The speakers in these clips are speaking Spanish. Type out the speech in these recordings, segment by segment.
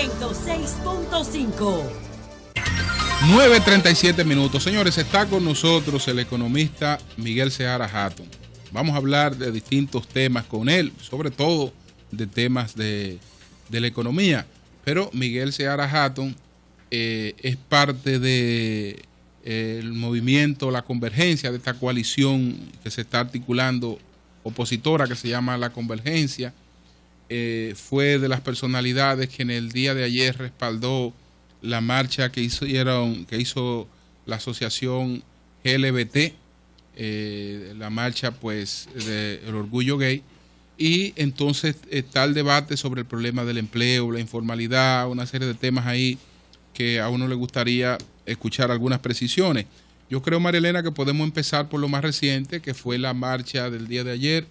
106.5. 9:37 minutos. Señores, está con nosotros el economista Miguel Seara Hatton. Vamos a hablar de distintos temas con él, sobre todo de temas de la economía. Pero Miguel Seara Hatton es parte de el movimiento, la convergencia de esta coalición que se está articulando opositora, que se llama La Convergencia. Fue de las personalidades que en el día de ayer respaldó la marcha que hizo la asociación LGBT, la marcha pues del orgullo gay, y entonces está el debate sobre el problema del empleo, la informalidad, una serie de temas ahí que a uno le gustaría escuchar algunas precisiones. Yo creo, María Elena, que podemos empezar por lo más reciente, que fue la marcha del día de ayer,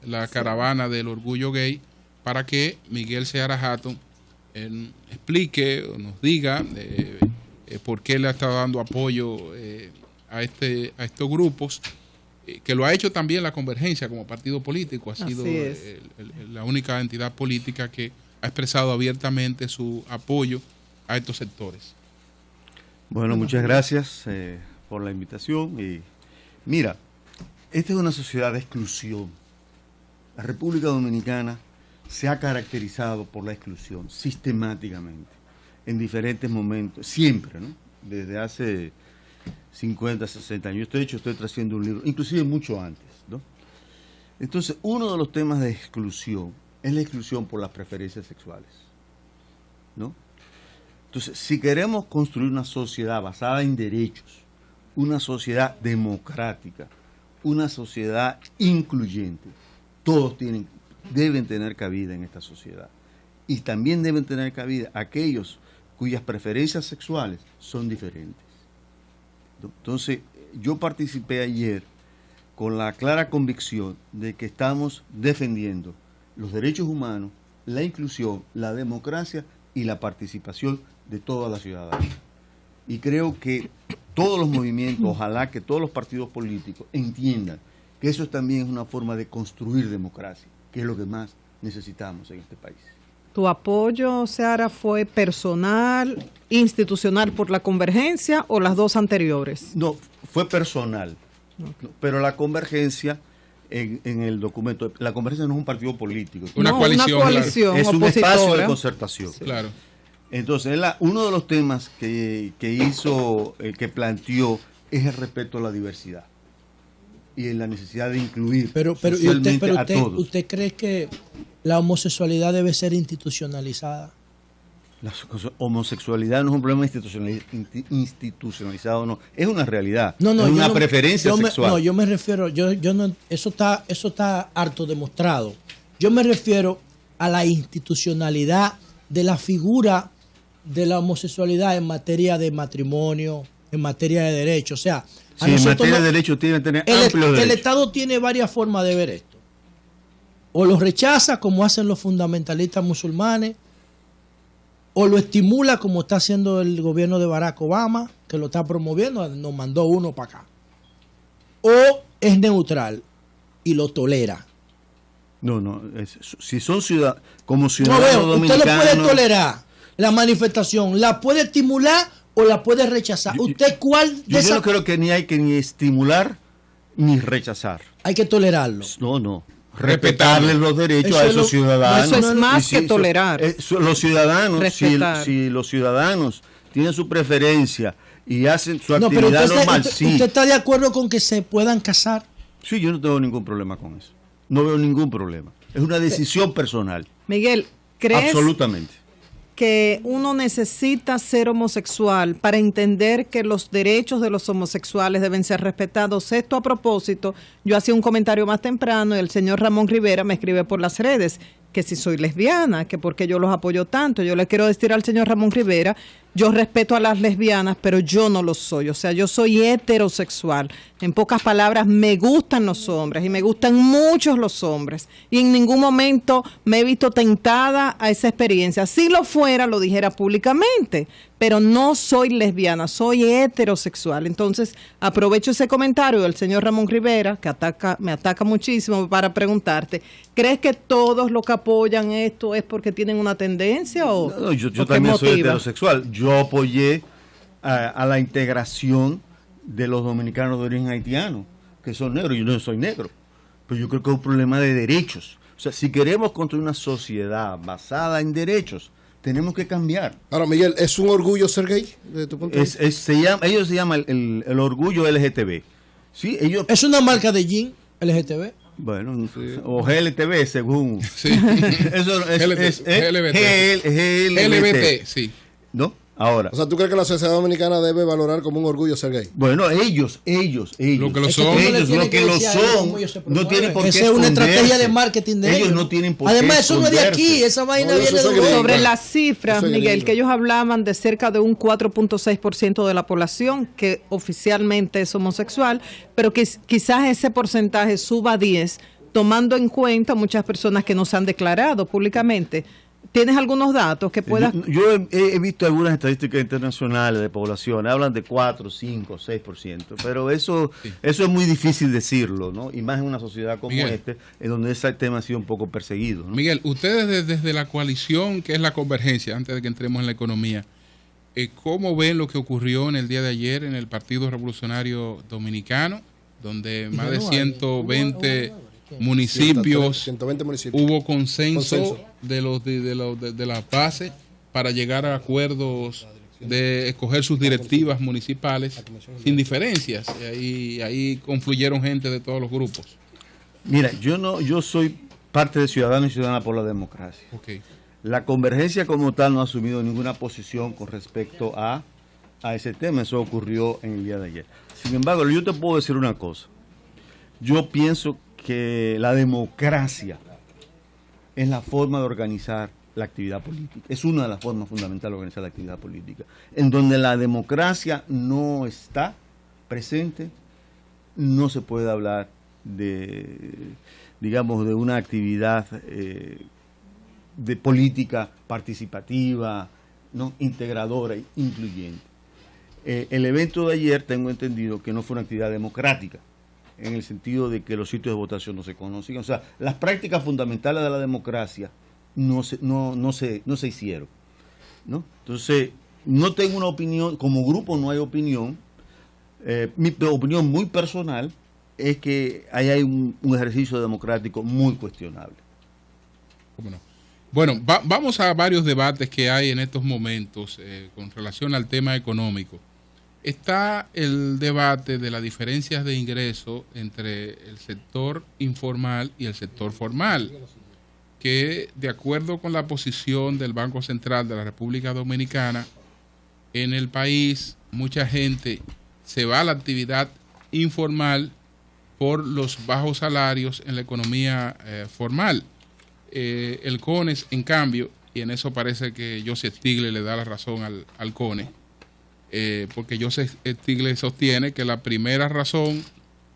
la caravana del orgullo gay, para que Miguel Seara Hatton explique o nos diga por qué le ha estado dando apoyo a estos grupos, que lo ha hecho también la Convergencia como partido político. Ha sido la única entidad política que ha expresado abiertamente su apoyo a estos sectores. Bueno, muchas gracias por la invitación. Y mira, esta es una sociedad de exclusión. La República Dominicana se ha caracterizado por la exclusión sistemáticamente, en diferentes momentos, siempre, ¿no? Desde hace 50, 60 años. Estoy trayendo un libro, inclusive mucho antes, ¿no? Entonces, uno de los temas de exclusión es la exclusión por las preferencias sexuales, ¿no? Entonces, si queremos construir una sociedad basada en derechos, una sociedad democrática, una sociedad incluyente, todos deben tener cabida en esta sociedad. Y también deben tener cabida aquellos cuyas preferencias sexuales son diferentes. Entonces, yo participé ayer con la clara convicción de que estamos defendiendo los derechos humanos, la inclusión, la democracia y la participación de toda la ciudadanía. Y creo que todos los movimientos, ojalá que todos los partidos políticos entiendan que eso también es una forma de construir democracia, que es lo que más necesitamos en este país. ¿Tu apoyo, Seara, fue personal, institucional por la Convergencia o las dos anteriores? No, fue personal. Okay. Pero la Convergencia, en el documento, la Convergencia no es un partido político. Una coalición. Claro. Es un espacio de concertación. Sí. Claro. Entonces, uno de los temas que planteó es el respeto a la diversidad y en la necesidad de incluir socialmente a todos. ¿Usted cree que la homosexualidad debe ser institucionalizada? La homosexualidad no es un problema institucionalizado, no, es una realidad, es una preferencia sexual. Yo me refiero, eso está harto demostrado. Yo me refiero a la institucionalidad de la figura de la homosexualidad en materia de matrimonio, en materia de derechos. O sea, sí, en materia de derechos tiene que tener amplios derechos. El Estado tiene varias formas de ver esto. O lo rechaza, como hacen los fundamentalistas musulmanes, o lo estimula, como está haciendo el gobierno de Barack Obama, que lo está promoviendo, nos mandó uno para acá. O es neutral y lo tolera. No, si son como ciudadanos dominicanos... Usted lo puede tolerar, la manifestación, la puede estimular o la puede rechazar. ¿Usted cuál de esas? Yo no creo que ni hay que ni estimular ni rechazar. Hay que tolerarlo. No. Respetarles los derechos a esos ciudadanos. Eso es más que tolerar. Los ciudadanos, si los ciudadanos tienen su preferencia y hacen su actividad normal, ¿Usted está de acuerdo con que se puedan casar? Sí, yo no tengo ningún problema con eso. No veo ningún problema. Es una decisión personal. Miguel, ¿crees absolutamente que uno necesita ser homosexual para entender que los derechos de los homosexuales deben ser respetados? Esto a propósito, yo hacía un comentario más temprano y el señor Ramón Rivera me escribe por las redes que si soy lesbiana, que porque yo los apoyo tanto. Yo le quiero decir al señor Ramón Rivera yo respeto a las lesbianas, pero yo no lo soy. O sea, yo soy heterosexual. En pocas palabras, me gustan los hombres y me gustan muchos los hombres. Y en ningún momento me he visto tentada a esa experiencia. Si lo fuera, lo dijera públicamente. Pero no soy lesbiana, soy heterosexual. Entonces, aprovecho ese comentario del señor Ramón Rivera, que me ataca muchísimo, para preguntarte, ¿crees que todos los que apoyan esto es porque tienen una tendencia o No, yo o qué también soy motiva? heterosexual. Yo apoyé a la integración de los dominicanos de origen haitiano, que son negros. Yo no soy negro, pero yo creo que es un problema de derechos. O sea, si queremos construir una sociedad basada en derechos, tenemos que cambiar. Ahora, Miguel, ¿es un orgullo ser gay? Desde tu punto de vista? Ellos se llaman el orgullo LGTB. Sí, ellos, Es una marca de jean LGTB. bueno, o GLTB según. Sí. Eso es LGBT. LGBT, sí. ¿No? Ahora. O sea, ¿tú crees que la sociedad dominicana debe valorar como un orgullo ser gay? Bueno, ellos. Lo que lo Es que son. tú no le Ellos, tienes lo que que lo decir a ellos son, cómo ellos se no promueven. tienen por qué Esa es una estrategia esconderse. de marketing de ellos. No tienen por qué Además, eso no es de esconderse. aquí, esa vaina No, viene eso de es gringo. Sobre Europa. las cifras, Eso es Miguel, gringo. que ellos hablaban de cerca de un 4.6% de la población que oficialmente es homosexual, pero que quizás ese porcentaje suba a 10%, tomando en cuenta muchas personas que no se han declarado públicamente. ¿Tienes algunos datos que puedas...? Yo he visto algunas estadísticas internacionales de población, hablan de 4, 5, 6%, pero eso es muy difícil decirlo, ¿no? Y más en una sociedad como Miguel. en donde ese tema ha sido un poco perseguido, ¿no? Miguel, ustedes desde la coalición, que es la convergencia, antes de que entremos en la economía, ¿cómo ven lo que ocurrió en el día de ayer en el Partido Revolucionario Dominicano, donde más de 120 municipios 120 municipios. hubo consenso Consenso. de las bases para llegar a acuerdos de escoger sus directivas municipales sin diferencias? Y ahí confluyeron gente de todos los grupos. Mira, yo soy parte de Ciudadanos y Ciudadanas por la Democracia. Okay. La convergencia como tal no ha asumido ninguna posición con respecto a ese tema. Eso ocurrió en el día de ayer. Sin embargo, yo te puedo decir una cosa. Yo pienso que la democracia es la forma de organizar la actividad política. Es una de las formas fundamentales de organizar la actividad política. En donde la democracia no está presente, no se puede hablar de, digamos, de una actividad de política participativa, ¿no? Integradora e incluyente. El evento de ayer tengo entendido que no fue una actividad democrática, en el sentido de que los sitios de votación no se conocían. O sea, las prácticas fundamentales de la democracia no se hicieron, ¿no? Entonces, no tengo una opinión, como grupo no hay opinión. Mi opinión muy personal es que ahí hay un ejercicio democrático muy cuestionable. ¿Cómo no? Bueno, vamos a varios debates que hay en estos momentos con relación al tema económico. Está el debate de las diferencias de ingreso entre el sector informal y el sector formal, que de acuerdo con la posición del Banco Central de la República Dominicana, en el país mucha gente se va a la actividad informal por los bajos salarios en la economía formal. El CONES, en cambio, y en eso parece que Joseph Stiglitz le da la razón al CONES, porque Joseph Stiglitz sostiene que la primera razón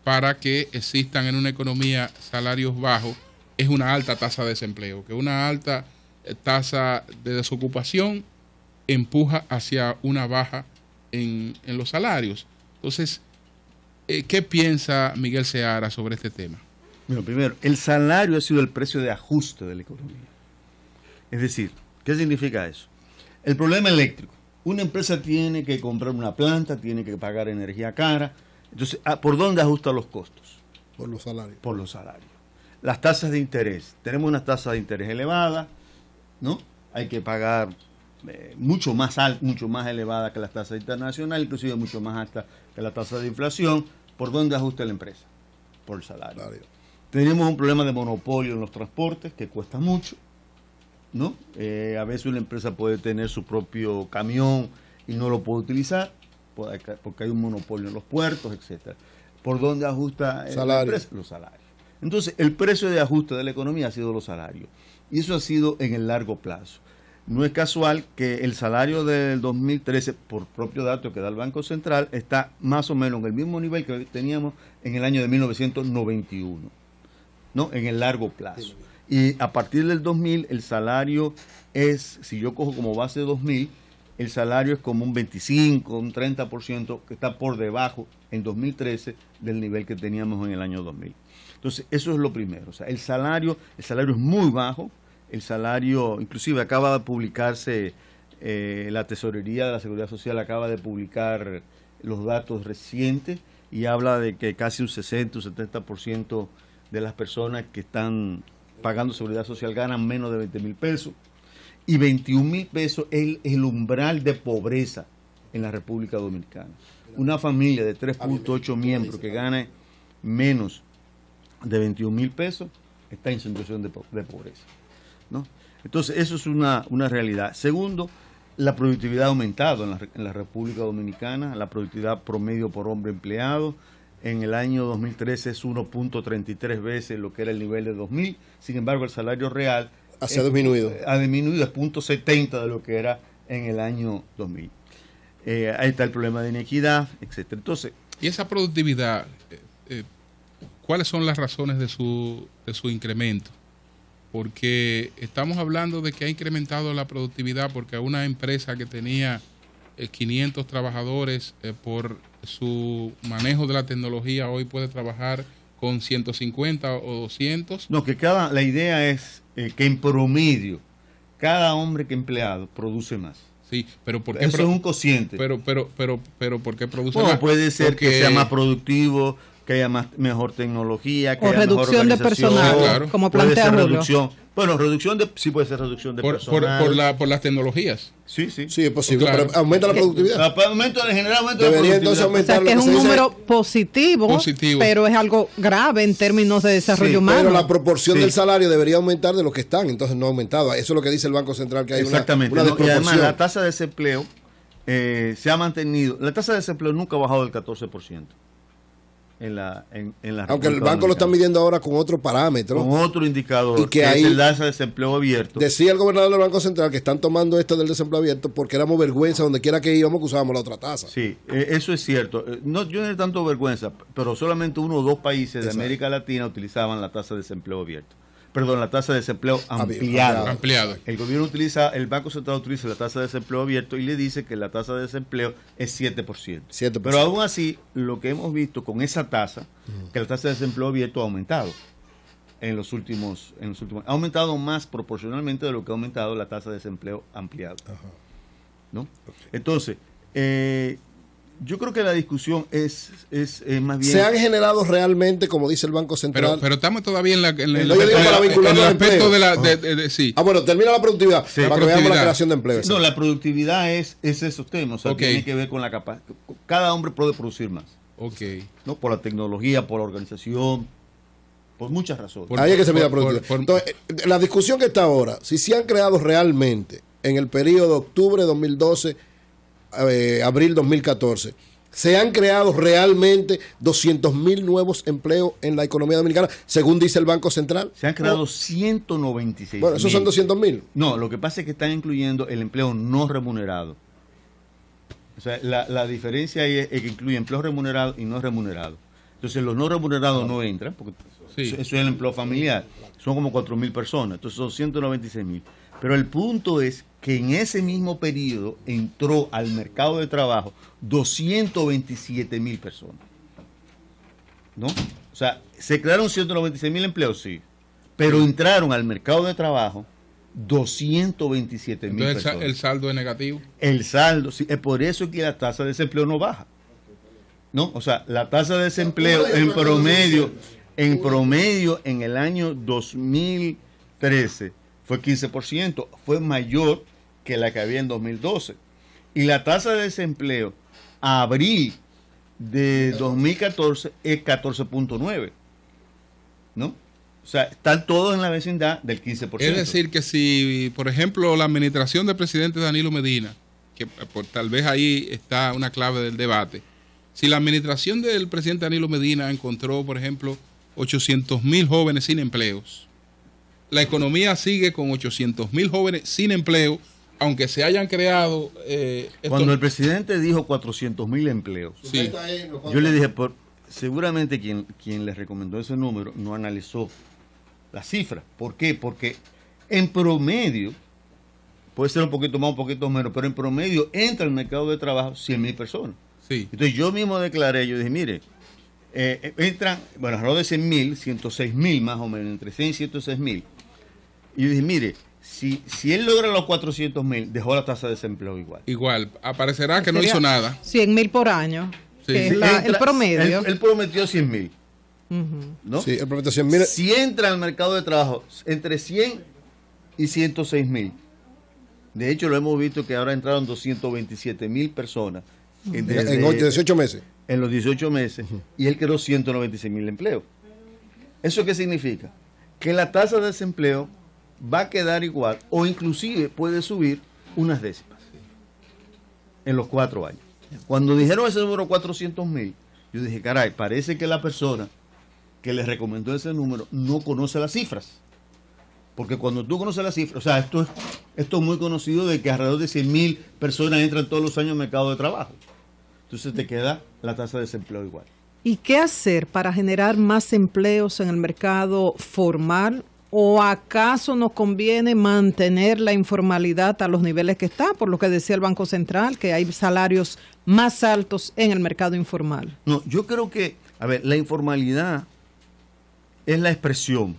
para que existan en una economía salarios bajos es una alta tasa de desempleo, que una alta tasa de desocupación empuja hacia una baja en los salarios. Entonces, ¿qué piensa Miguel Seara sobre este tema? Bueno, primero, el salario ha sido el precio de ajuste de la economía. Es decir, ¿qué significa eso? El problema eléctrico. Una empresa tiene que comprar una planta, tiene que pagar energía cara. Entonces, ¿por dónde ajusta los costos? Por los salarios. Por los salarios. Las tasas de interés. Tenemos una tasa de interés elevada, ¿no? Hay que pagar mucho más elevada que las tasas internacionales, inclusive mucho más alta que la tasa de inflación. ¿Por dónde ajusta la empresa? Por el salario. Tenemos un problema de monopolio en los transportes que cuesta mucho, ¿no? A veces una empresa puede tener su propio camión y no lo puede utilizar porque hay un monopolio en los puertos, etcétera. ¿Por dónde ajusta la empresa? Los salarios. Entonces, el precio de ajuste de la economía ha sido los salarios. Y eso ha sido en el largo plazo. No es casual que el salario del 2013, por propio dato que da el Banco Central, está más o menos en el mismo nivel que teníamos en el año de 1991, ¿no? En el largo plazo. Y a partir del 2000, el salario es, si yo cojo como base 2000, el salario es como un 25, un 30% que está por debajo en 2013 del nivel que teníamos en el año 2000. Entonces, eso es lo primero. O sea, el salario es muy bajo. El salario, inclusive acaba de publicarse, la Tesorería de la Seguridad Social acaba de publicar los datos recientes y habla de que casi un 60 o 70% de las personas que están pagando Seguridad Social ganan menos de 20 mil pesos. Y 21 mil pesos es el umbral de pobreza en la República Dominicana. Una familia de 3.8 miembros que gane menos de 21 mil pesos está en situación de pobreza, ¿no? Entonces, eso es una realidad. Segundo, la productividad ha aumentado en la República Dominicana, la productividad promedio por hombre empleado. En el año 2013 es 1.33 veces lo que era el nivel de 2000. Sin embargo, el salario real ha disminuido. Ha disminuido, es 0.70 de lo que era en el año 2000. Ahí está el problema de inequidad, etcétera. Entonces, y esa productividad, ¿cuáles son las razones de su incremento? Porque estamos hablando de que ha incrementado la productividad porque a una empresa que tenía 500 trabajadores por su manejo de la tecnología hoy puede trabajar con 150 o 200. No, que la idea es que en promedio cada hombre que empleado produce más. Sí, pero ¿por qué? Eso es un cociente. Pero ¿por qué produce más? Puede ser que sea más productivo, que haya mejor tecnología, que o haya reducción mejor de personal, claro. como plantea Julio. Bueno, sí puede ser reducción de personal. Por las tecnologías. Sí, es posible, claro. Pero aumenta la productividad. Debería entonces aumentar. O sea, que es un número positivo, pero es algo grave en términos de desarrollo humano. Pero la proporción del salario debería aumentar de lo que están, entonces no ha aumentado. Eso es lo que dice el Banco Central, que hay una desproporción. Y además la tasa de desempleo se ha mantenido. La tasa de desempleo nunca ha bajado del 14%. En la aunque el banco lo está midiendo ahora con otro parámetro, con otro indicador, y que ahí es el tasa de desempleo abierto. Decía el gobernador del Banco Central que están tomando esto del desempleo abierto porque éramos vergüenza donde quiera que íbamos que usábamos la otra tasa. Sí, eso es cierto. Yo no he tanto vergüenza, pero solamente 1 o 2 países de América Latina utilizaban la tasa de desempleo abierto. Perdón, la tasa de desempleo ampliado. El Banco Central utiliza la tasa de desempleo abierto y le dice que la tasa de desempleo es 7%. Pero aún así, lo que hemos visto con esa tasa, que la tasa de desempleo abierto ha aumentado en los últimos ha aumentado más proporcionalmente de lo que ha aumentado la tasa de desempleo ampliado. ¿No? Entonces, yo creo que la discusión es más bien... ¿Se han generado realmente, como dice el Banco Central? Pero estamos todavía en el aspecto de sí. Bueno, termina la productividad, para que veamos la creación de empleo. No, la productividad es esos temas, o sea, tiene que ver con la capacidad. Cada hombre puede producir más. ¿No? Por la tecnología, por la organización, por muchas razones. Ahí es que se mide la productividad. Entonces, la discusión que está ahora, si se han creado realmente en el periodo de octubre de 2012 abril 2014, se han creado realmente 200,000 nuevos empleos en la economía dominicana, según dice el Banco Central. Se han creado 196,000. Bueno, esos son 200,000. No, lo que pasa es que están incluyendo el empleo no remunerado. O sea, la diferencia ahí es que incluye empleo remunerado y no remunerado. Entonces, los no remunerados no entran, porque eso es el empleo familiar. Son como 4,000 personas, entonces son 196,000. Pero el punto es que en ese mismo periodo entró al mercado de trabajo 227,000 personas. ¿No? O sea, se crearon 196,000 empleos, sí, pero entraron al mercado de trabajo 227,000 personas. Entonces, ¿el saldo es negativo? El saldo, sí, es por eso que la tasa de desempleo no baja. ¿No? O sea, la tasa de desempleo en promedio en el año 2013 fue 15%, fue mayor que la que había en 2012. Y la tasa de desempleo a abril de 2014 es 14.9. ¿No? O sea, están todos en la vecindad del 15%. Es decir, que si, por ejemplo, la administración del presidente Danilo Medina, que tal vez ahí está una clave del debate, si la administración del presidente Danilo Medina encontró, por ejemplo, 800,000 jóvenes sin empleos, la economía sigue con 800,000 jóvenes sin empleo, aunque se hayan creado... Cuando el presidente dijo 400.000 empleos, Sí. yo le dije, seguramente quien le recomendó ese número no analizó la cifra. ¿Por qué? Porque en promedio, puede ser un poquito más, un poquito menos, pero en promedio entra al mercado de trabajo 100.000 personas. Sí. Entonces yo mismo declaré, yo dije, mire, entran, bueno, alrededor de 100.000, 106.000 más o menos, entre 100 y 106.000. Y yo dije, mire, si él logra los 400.000, dejó la tasa de desempleo igual. Igual, aparecerá que no Sería hizo nada. 100.000 por año, Sí. que es Sí, el promedio. Él prometió 100.000, ¿no? Sí, el prometió 100.000. Si entra al mercado de trabajo entre 100 y 106.000, de hecho lo hemos visto que ahora entraron 227.000 personas En 18 meses. en los 18 meses, y él creó 196.000 empleos. ¿Eso qué significa? Que la tasa de desempleo va a quedar igual o inclusive puede subir unas décimas en los 4 años. Cuando dijeron ese número 400.000, yo dije, caray, parece que la persona que le recomendó ese número no conoce las cifras. Porque cuando tú conoces las cifras, o sea, esto es muy conocido de que alrededor de 100.000 personas entran todos los años al mercado de trabajo. Entonces te queda la tasa de desempleo igual. ¿Y qué hacer para generar más empleos en el mercado formal? ¿O acaso nos conviene mantener la informalidad a los niveles que está? Por lo que decía el Banco Central, que hay salarios más altos en el mercado informal. No, yo creo que, a ver, la informalidad es la expresión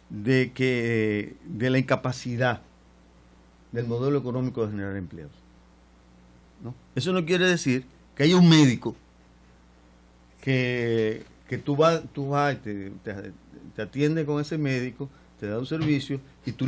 de la incapacidad del modelo económico de generar empleos, ¿no? Eso no quiere decir que haya un médico que tú vas y te atiende con ese médico, te da un servicio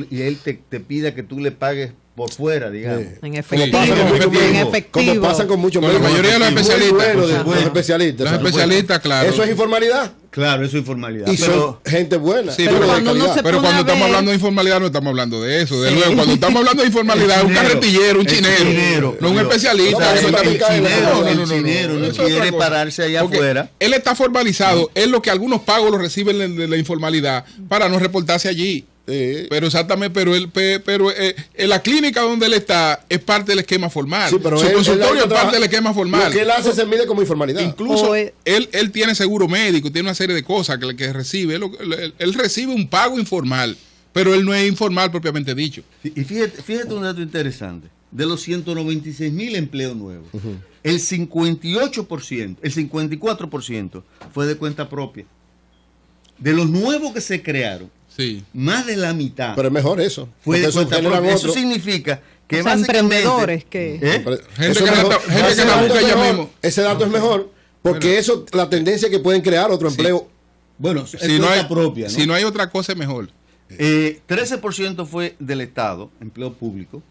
y él te pida que tú le pagues por fuera, digamos. En Sí, efectivo. sí, En como efectivo. Como pasa con muchos Con la médicos. mayoría de los Muy especialistas. bueno de- Por los especialistas. Los ¿sabes? especialistas, claro. Eso es informalidad. Claro, eso es informalidad. Y son gente buena. Sí, Pero pero cuando de no calidad. se Pero pone cuando a estamos ver- hablando de informalidad no estamos hablando de eso. De Sí. nuevo, cuando estamos hablando de informalidad, un carretillero, un El chinero, chinero. no un No, especialista. o sea, Eso el también- chinero, el chinero no Eso es otra quiere cosa. pararse allá Porque afuera. Él está formalizado, es lo que algunos pagos lo reciben de la informalidad para no reportarse allí. Sí. Pero exactamente, pero en la clínica donde él está es parte del esquema formal. Sí, pero Su él consultorio es trabaja- parte del esquema formal. Lo que él hace se mide como informalidad. Incluso O él tiene seguro médico, tiene una serie de cosas que recibe. Él recibe un pago informal, pero él no es informal propiamente dicho. Y fíjate un dato interesante. De los 196.000 empleos nuevos, el 58%, el 54% fue de cuenta propia. De los nuevos que se crearon, Sí. más de la mitad Pero es mejor eso. fue porque de eso cuenta generan propia. Eso otro. significa que O sea, básicamente... emprendedores que... ¿Eh? Gente Eso que es la- mejor. gente que Ese la dato busca es ella mejor. mismo. Ese dato es mejor porque Bueno. eso, la tendencia es que pueden crear otro empleo. Bueno, es Si no, cuenta hay, propia, ¿no? si no hay otra cosa, es mejor. 13% fue del Estado, empleo público,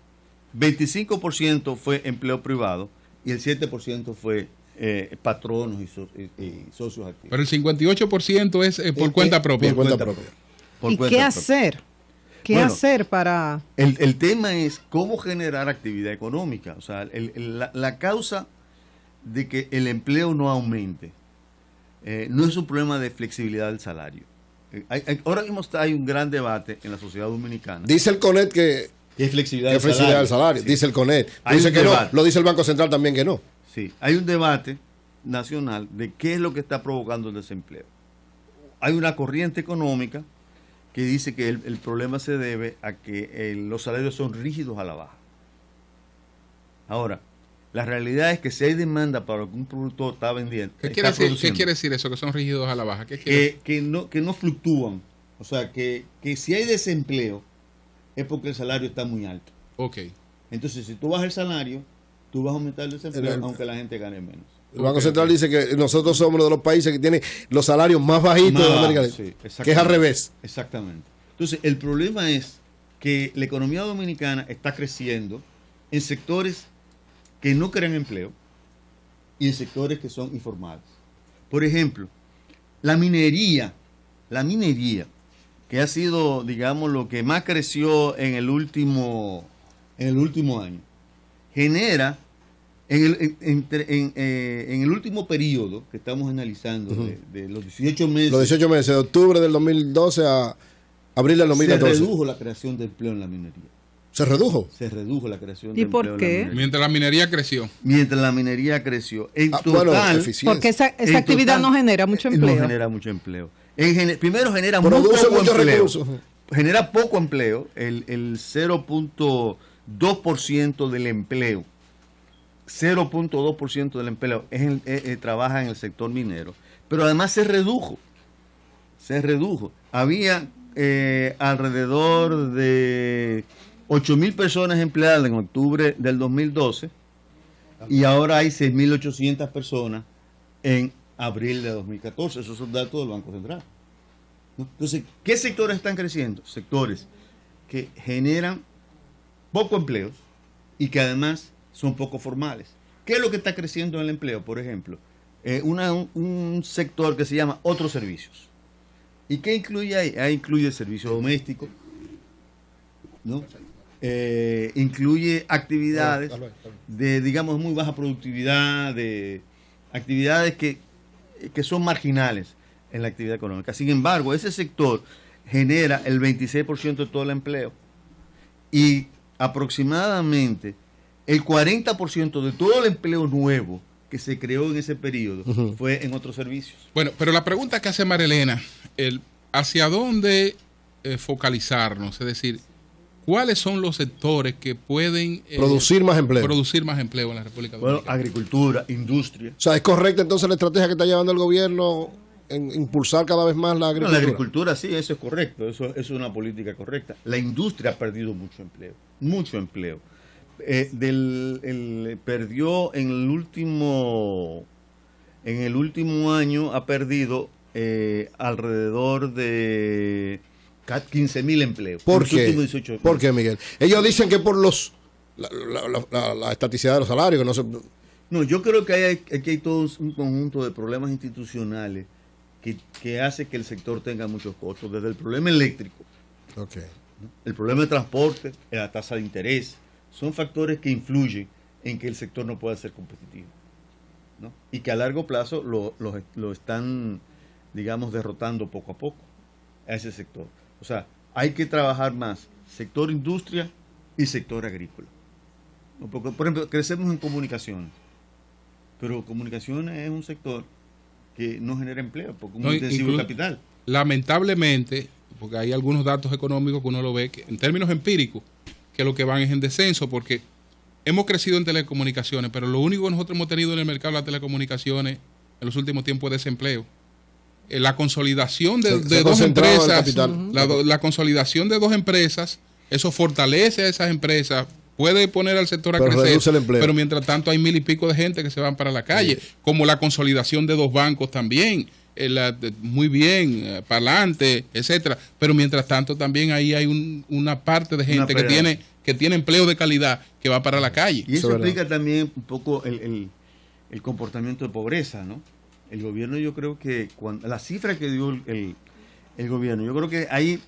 25% fue empleo privado y el 7% fue patronos y socios activos. Pero el 58% es por cuenta propia. Por cuenta Cuenta propia. Por ¿Y cuenta qué propia. hacer? ¿Qué Bueno, hacer para...? El tema es cómo generar actividad económica. O sea, la causa de que el empleo no aumente no es un problema de flexibilidad del salario. Ahora mismo hay un gran debate en la sociedad dominicana. Dice el CONET que ¿Qué es flexibilidad es flexibilidad del salario. Sí. Dice el CONET. Hay Dice un que no. debate. Lo dice el Banco Central también que no. Sí, hay un debate nacional de qué es lo que está provocando el desempleo. Hay una corriente económica que dice que el problema se debe a que los salarios son rígidos a la baja. Ahora, la realidad es que si hay demanda para lo que un productor está vendiendo, ¿Qué está quiere decir eso? Que son rígidos a la baja. ¿Qué quiere? que no fluctúan. O sea, que si hay desempleo es porque el salario está muy alto. Ok. Entonces, si tú bajas el salario, tú vas a aumentar el desempleo, El- aunque la gente gane menos. El Banco Central dice que nosotros somos uno de los países que tiene los salarios más bajitos de Más América bajo, Latina. sí, exactamente. Que es al revés. Exactamente. Entonces, el problema es que la economía dominicana está creciendo en sectores que no crean empleo y en sectores que son informales. Por ejemplo, la minería, que ha sido, digamos, lo que más creció en el último año, genera en el último periodo que estamos analizando, de los 18 meses, Los 18 meses, de octubre del 2012 a abril del se 2014. redujo la creación de empleo en la minería. ¿Se redujo? Se redujo la creación de ¿Y empleo por en la qué? minería. Mientras la minería creció. Mientras la minería creció. En Bueno, total, eficiencia. Porque esa en actividad total, no genera mucho No empleo. genera mucho empleo. Primero genera muy Produce poco muchos empleo. recursos. Genera poco empleo, el 0.2% del empleo. 0.2% del empleo trabaja en el sector minero. Pero además se redujo. Había alrededor de 8.000 personas empleadas en octubre del 2012 y ahora hay 6.800 personas en abril de 2014. Esos son datos del Banco Central, ¿no? Entonces, ¿qué sectores están creciendo? Sectores que generan poco empleo y que además son poco formales. ¿Qué es lo que está creciendo en el empleo? Por ejemplo, un sector que se llama otros servicios. ¿Y qué incluye ahí? Ahí incluye servicio doméstico, ¿no? Incluye actividades de, digamos, muy baja productividad, de actividades que son marginales en la actividad económica. Sin embargo, ese sector genera el 26% de todo el empleo y aproximadamente el 40% de todo el empleo nuevo que se creó en ese periodo fue en otros servicios. Bueno, pero la pregunta que hace Marilena, ¿hacia dónde focalizarnos? Es decir, ¿cuáles son los sectores que pueden Producir más empleo. producir más empleo en la República Bueno, Dominicana? agricultura, industria. O sea, ¿es correcta entonces la estrategia que está llevando el gobierno en impulsar cada vez más la No, agricultura? la agricultura sí, eso es correcto, eso es una política correcta. La industria ha perdido mucho empleo. Perdió en el último año, ha perdido alrededor de 15.000 empleos. ¿Por en los qué? últimos 18 meses. ¿Por qué, Miguel? Ellos dicen que por la estaticidad de los salarios, que no se... No, yo creo que aquí hay todo un conjunto de problemas institucionales que hace que el sector tenga muchos costos, desde el problema eléctrico, Okay. ¿no? El problema de transporte, la tasa de interés, son factores que influyen en que el sector no pueda ser competitivo, ¿no? Y que a largo plazo lo están, digamos, derrotando poco a poco a ese sector. O sea, hay que trabajar más sector industria y sector agrícola, ¿no? Porque, por ejemplo, crecemos en comunicaciones, pero comunicaciones es un sector que no genera empleo porque es muy intensivo en capital. Lamentablemente, porque hay algunos datos económicos que uno lo ve que en términos empíricos que lo que van es en descenso, porque hemos crecido en telecomunicaciones, pero lo único que nosotros hemos tenido en el mercado de las telecomunicaciones en los últimos tiempos es desempleo. La consolidación de dos empresas, la consolidación de dos empresas, eso fortalece a esas empresas, puede poner al sector a crecer, pero mientras tanto hay 1,000 y pico de gente que se van para la calle, como la consolidación de dos bancos también, muy bien, para adelante, etcétera, pero mientras tanto también ahí hay una parte de gente que tiene empleo de calidad que va para la calle. Y eso explica también un poco el comportamiento de pobreza, ¿no? El gobierno, yo creo que la cifra que dio el gobierno, yo creo que ahí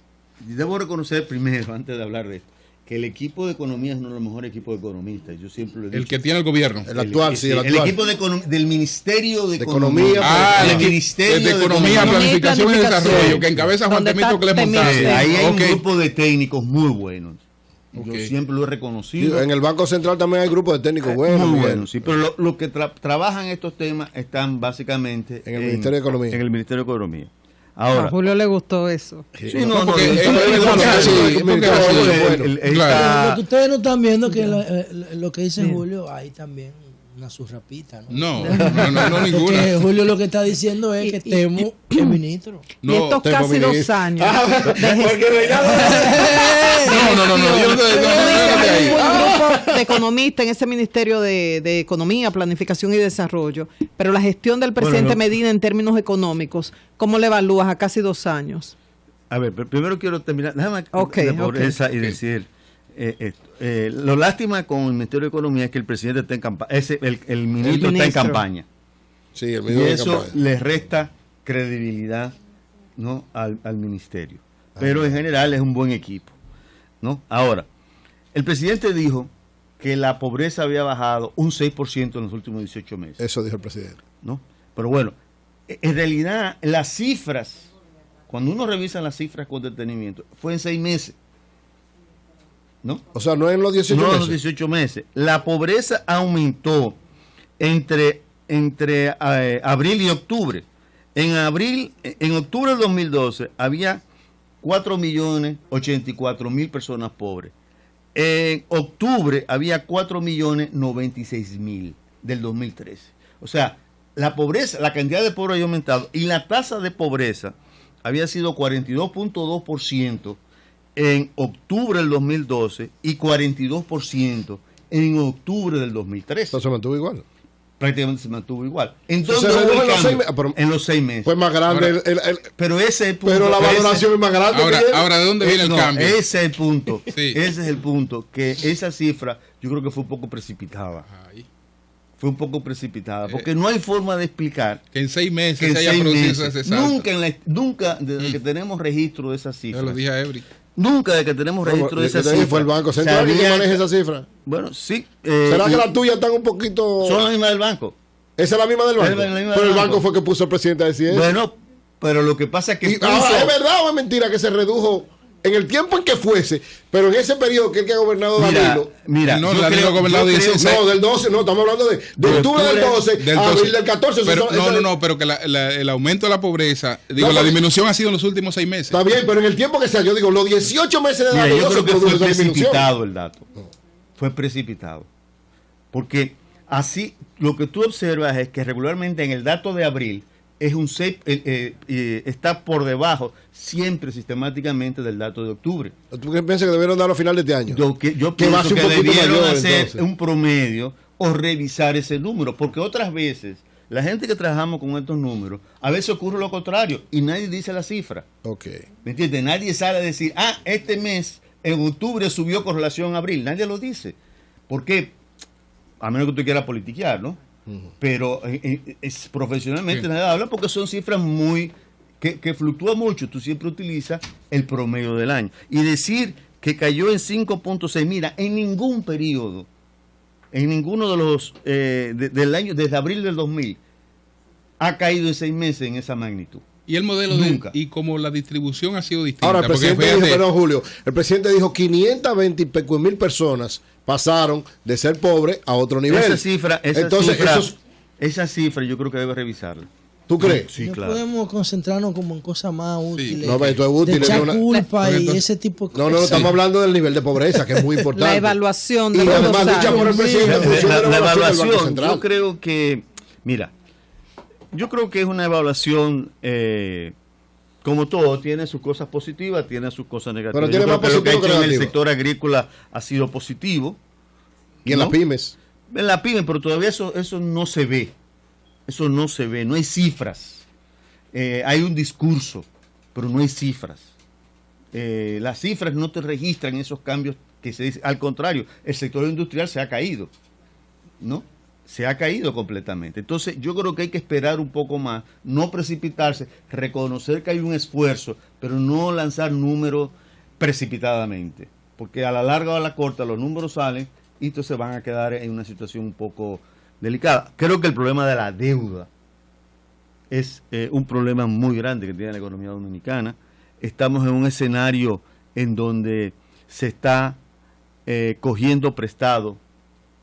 debo reconocer primero, antes de hablar de esto, que el equipo de economía es uno de los mejores equipos de economistas. Yo siempre lo he dicho. El que tiene el gobierno. El actual, sí, el actual. El equipo del Ministerio de Economía. El Ministerio de Economía, Planificación y Desarrollo, que encabeza Juan Temito Cles Montalvo. Ahí hay un grupo de técnicos muy buenos. Yo siempre lo he reconocido. En el Banco Central también hay grupos de técnicos buenos. Muy buenos, sí, pero los que trabajan estos temas están básicamente en el Ministerio de Economía. En el Ministerio de Economía. Ahora, a Julio le gustó eso. Sí, Lo que ustedes no están viendo que lo que dice Julio, hay también una surrapita, ¿no? No, ninguna. Porque Julio lo que está diciendo es que Temo es ministro. Y estos casi 2 años. Hay un grupo de economistas en ese Ministerio de Economía, Planificación y Desarrollo, pero la gestión del presidente Medina en términos económicos, ¿cómo le evalúas a casi 2 años? A ver, primero quiero terminar, déjame y decir lo lástima con el Ministerio de Economía es que el presidente está en campaña, el ministro está en campaña. Sí, el y eso le resta credibilidad, ¿no? al ministerio. Pero en general es un buen equipo, ¿no? Ahora, el presidente dijo que la pobreza había bajado un 6% en los últimos 18 meses. Eso dijo el presidente. ¿No? Pero bueno, en realidad las cifras, cuando uno revisa las cifras con detenimiento, fue en 6 meses. ¿no? O sea, no en los 18 No en meses. los 18 meses. La pobreza aumentó entre abril y octubre. En octubre del 2012 había 4.084.000 personas pobres. En octubre había 4.096.000 del 2013. O sea, la pobreza, la cantidad de pobres había aumentado y la tasa de pobreza había sido 42.2% en octubre del 2012 y 42% en octubre del 2013. Entonces se mantuvo igual. Prácticamente se mantuvo igual. Entonces, Se redujo hubo el en los cambio 6 meses. en los 6 meses. Pues más grande. Ahora, Pero ese es el punto. Pero la valoración es más grande. Ahora, Miguel. ahora, ¿de dónde viene el No, cambio? ese es el punto. Sí. Ese es el punto. Que esa cifra yo creo que fue un poco precipitada. Ay, Fue un poco precipitada. Porque no hay forma de explicar que en 6 meses que en se haya 6 producido meses, ese salto. nunca desde que tenemos registro de esa Yo cifra. lo dije a Ebri. Nunca desde que tenemos registro de esa Ese cifra. fue el Banco Central que sabía maneja esa cifra. Bueno, sí. ¿Será que y- las tuyas están un poquito...? son las mismas del banco. ¿Esa es la misma del banco? Es la misma Pero del el banco banco fue que puso el presidente a decir eso. Bueno, pero lo que pasa es que Y ahora, ¿es verdad o es mentira que se redujo en el tiempo en que fuese? Pero en ese periodo que el que ha gobernado Danilo... mira, No, yo Danilo creo- ha gobernado yo creo- 16. No, del 12, no, estamos hablando de octubre del 12 Del a 12. abril del 14. Pero, eso son- no, pero que el aumento de la pobreza, digo, No, la pero- disminución ha sido en los últimos 6 meses. Está bien, pero en el tiempo que sea, yo digo, los 18 meses de Mira, Danilo yo se creo que produjo fue esa disminución. precipitado el dato. Fue precipitado. Porque así, lo que tú observas es que regularmente en el dato de abril es un está por debajo siempre sistemáticamente del dato de octubre. ¿Tú qué piensas que debieron darlo a final de este año? Yo Que va a pienso ser que un poquito debieron mayor, hacer entonces. un promedio o revisar ese número, porque otras veces la gente que trabajamos con estos números, a veces ocurre lo contrario y nadie dice la cifra. Ok. ¿Me entiendes? Nadie sale a decir, este mes en octubre subió con relación a abril. Nadie lo dice. ¿Por qué? A menos que tú quieras politiquear, ¿no? Pero profesionalmente Sí. nadie habla porque son cifras muy que fluctúan mucho. Tú siempre utilizas el promedio del año. Y decir que cayó en 5.6, mira, en ningún periodo, en ninguno de los del año, desde abril del 2000, ha caído en 6 meses en esa magnitud. Y el modelo Nunca. y como la distribución ha sido distinta. Ahora, el porque presidente dijo, fíjate, perdón, Julio, el presidente dijo 520 y pico mil personas pasaron de ser pobres a otro nivel. Entonces, Esa cifra yo creo que debe revisarla. ¿tú crees? Sí, No claro. podemos concentrarnos como en cosas más útiles. No, pero esto es útil, de echar es una- culpa y Entonces- ese tipo de No, cosas. estamos hablando del nivel de pobreza, que es muy importante. La evaluación de Y los además, dos dicha por el años. presidente, en función de La del Banco evaluación, Central. yo creo que, mira, yo creo que es una evaluación, como todo, tiene sus cosas positivas, tiene sus cosas negativas. Pero tiene Yo más creo que lo que ha positivo que hecho en el negativo. sector agrícola ha sido positivo. Y en ¿no? las pymes. En la pyme, pero todavía eso no se ve. Eso no se ve, no hay cifras. Hay un discurso, pero no hay cifras. Las cifras no te registran esos cambios que se dice. Al contrario, el sector industrial se ha caído, ¿no? Se ha caído completamente. Entonces, yo creo que hay que esperar un poco más, no precipitarse, reconocer que hay un esfuerzo, pero no lanzar números precipitadamente. Porque a la larga o a la corta los números salen y entonces van a quedar en una situación un poco delicada. Creo que el problema de la deuda es un problema muy grande que tiene la economía dominicana. Estamos en un escenario en donde se está cogiendo prestado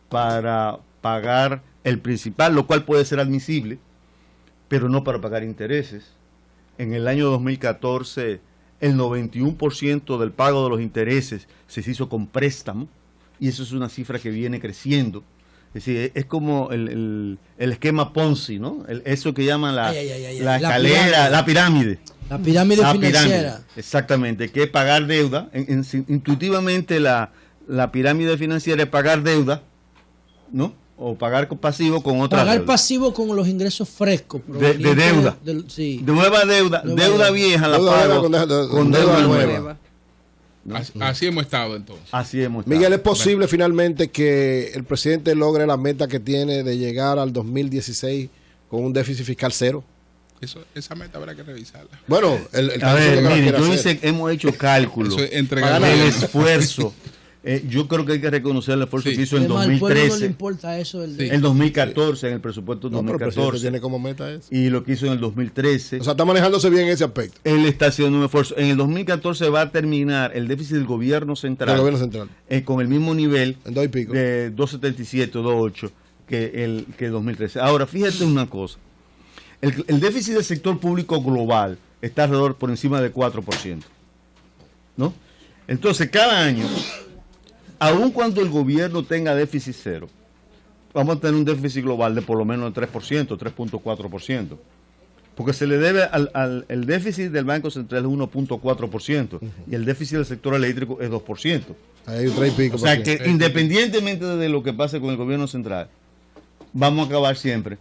para pagar el principal, lo cual puede ser admisible, pero no para pagar intereses. En el año 2014, el 91% del pago de los intereses se hizo con préstamo, y eso es una cifra que viene creciendo. Es decir, es como el esquema Ponzi, ¿no? Eso que llaman la escalera, la pirámide. La pirámide financiera. Exactamente, que es pagar deuda. Intuitivamente la pirámide financiera es pagar deuda, ¿no? O pagar pasivo con otra Pagar deuda. pasivo con los ingresos frescos. De deuda. Sí. Nueva deuda. Nueva Deuda deuda. vieja la Deuda pago nueva con deuda nueva. así hemos estado entonces. Así hemos estado. Miguel, ¿es posible finalmente que el presidente logre la meta que tiene de llegar al 2016 con un déficit fiscal cero? Esa meta habrá que revisarla. Bueno, el A ver, que la mire, quiere hacer. hemos hecho cálculos Eso es entregar del la- esfuerzo Yo creo que hay que reconocer el esfuerzo Sí. que hizo en Además, al pueblo no le 2013, importa eso del Sí. en 2014, en el presupuesto No, pero el presidente 2014, tiene como meta eso. y lo que hizo en el 2013. O sea, está manejándose bien ese aspecto Él está haciendo un esfuerzo. En el 2014 va a terminar el déficit del gobierno central, del gobierno central. con el mismo nivel En 2 y pico. de 2,77 o 2,8 que 2013. Ahora, fíjate una cosa. El déficit del sector público global está alrededor por encima del 4%. ¿No? Entonces, cada año, aun cuando el gobierno tenga déficit cero, vamos a tener un déficit global de por lo menos el 3%, 3.4%. Porque se le debe el déficit del Banco Central es 1.4% y el déficit del sector eléctrico es 2%. Ahí hay 3 y pico. O sea por que ciento. independientemente de lo que pase con el gobierno central, vamos a acabar siempre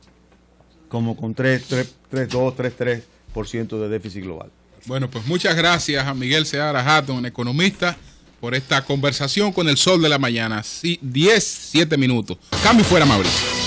como con 3.2, 3.3% de déficit global. Bueno, pues muchas gracias a Miguel Seara Hatton, economista, por esta conversación con el sol de la mañana. Sí, 10, 7 minutos. Cambio y fuera, Mauricio.